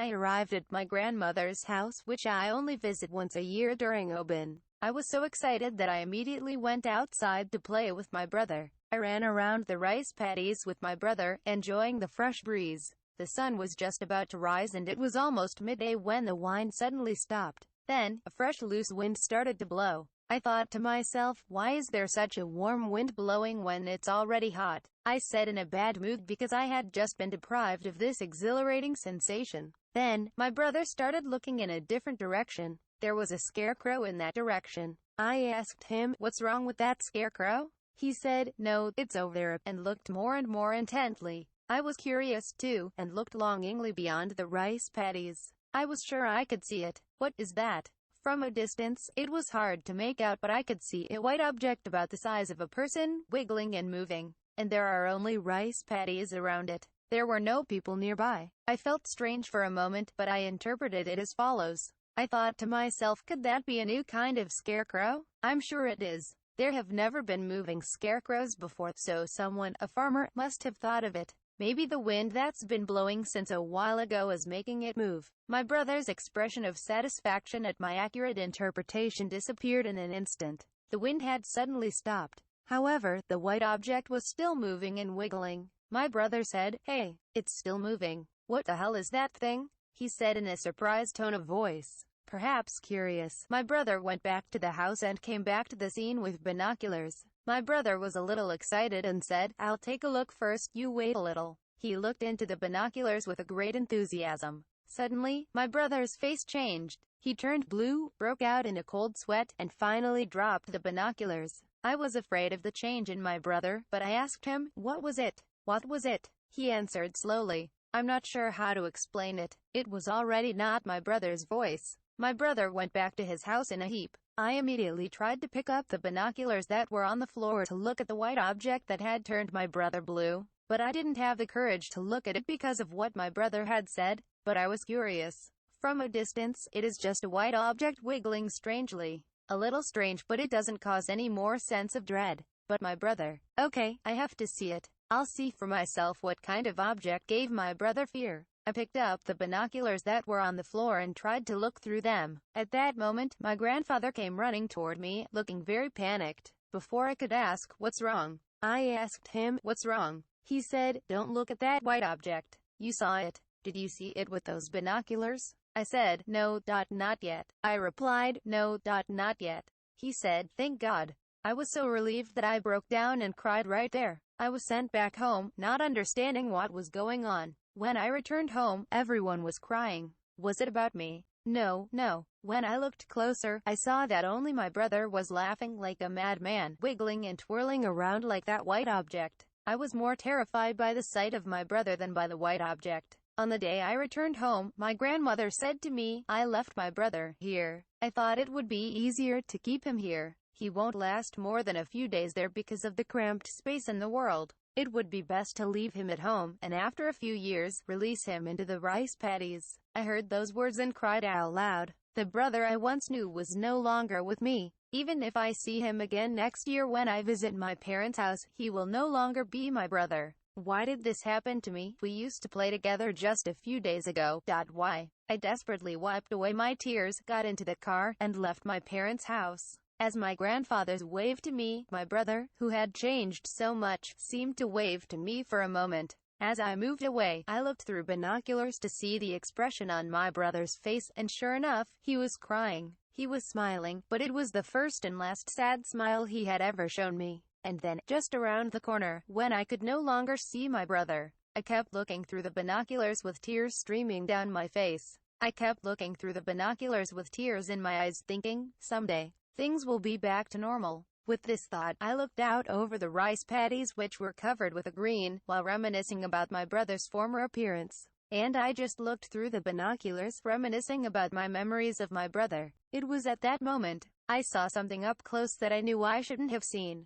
I arrived at my grandmother's house, which I only visit once a year during Obin. I was so excited that I immediately went outside to play with my brother. I ran around the rice paddies with my brother, enjoying the fresh breeze. The sun was just about to rise and it was almost midday when the wind suddenly stopped. Then, a fresh loose wind started to blow. I thought to myself, why is there such a warm wind blowing when it's already hot? I said in a bad mood because I had just been deprived of this exhilarating sensation. Then, my brother started looking in a different direction. There was a scarecrow in that direction. I asked him, what's wrong with that scarecrow? He said, no, it's over there, and looked more and more intently. I was curious too, and looked longingly beyond the rice paddies. I was sure I could see it. What is that? From a distance, it was hard to make out, but I could see a white object about the size of a person, wiggling and moving. And there are only rice paddies around it. There were no people nearby. I felt strange for a moment, but I interpreted it as follows. I thought to myself, could that be a new kind of scarecrow? I'm sure it is. There have never been moving scarecrows before, so someone, a farmer, must have thought of it. Maybe the wind that's been blowing since a while ago is making it move. My brother's expression of satisfaction at my accurate interpretation disappeared in an instant. The wind had suddenly stopped. However, the white object was still moving and wiggling. My brother said, hey, it's still moving. What the hell is that thing? He said in a surprised tone of voice. Perhaps curious, my brother went back to the house and came back to the scene with binoculars. My brother was a little excited and said, I'll take a look first, you wait a little. He looked into the binoculars with a great enthusiasm. Suddenly, my brother's face changed. He turned blue, broke out in a cold sweat, and finally dropped the binoculars. I was afraid of the change in my brother, but I asked him, what was it? What was it? He answered slowly. I'm not sure how to explain it. It was already not my brother's voice. My brother went back to his house in a heap. I immediately tried to pick up the binoculars that were on the floor to look at the white object that had turned my brother blue, but I didn't have the courage to look at it because of what my brother had said, but I was curious. From a distance, it is just a white object wiggling strangely. A little strange, but it doesn't cause any more sense of dread. But my brother, okay, I have to see it. I'll see for myself what kind of object gave my brother fear. I picked up the binoculars that were on the floor and tried to look through them. At that moment, my grandfather came running toward me, looking very panicked. Before I could ask, what's wrong? I asked him, what's wrong? He said, don't look at that white object. You saw it. Did you see it with those binoculars? I said, no, not yet. I replied, no, not yet. He said, thank God. I was so relieved that I broke down and cried right there. I was sent back home, not understanding what was going on. When I returned home, everyone was crying. Was it about me? No. When I looked closer, I saw that only my brother was laughing like a madman, wiggling and twirling around like that white object. I was more terrified by the sight of my brother than by the white object. On the day I returned home, my grandmother said to me, I left my brother here. I thought it would be easier to keep him here. He won't last more than a few days there because of the cramped space in the world. It would be best to leave him at home, and after a few years, release him into the rice paddies. I heard those words and cried out loud. The brother I once knew was no longer with me. Even if I see him again next year when I visit my parents' house, he will no longer be my brother. Why did this happen to me? We used to play together just a few days ago. Why? I desperately wiped away my tears, got into the car, and left my parents' house. As my grandfathers waved to me, my brother, who had changed so much, seemed to wave to me for a moment. As I moved away, I looked through binoculars to see the expression on my brother's face, and sure enough, he was crying. He was smiling, but it was the first and last sad smile he had ever shown me. And then, just around the corner, when I could no longer see my brother, I kept looking through the binoculars with tears streaming down my face. I kept looking through the binoculars with tears in my eyes, thinking, someday, things will be back to normal. With this thought, I looked out over the rice paddies which were covered with a green, while reminiscing about my brother's former appearance. And I just looked through the binoculars, reminiscing about my memories of my brother. It was at that moment, I saw something up close that I knew I shouldn't have seen.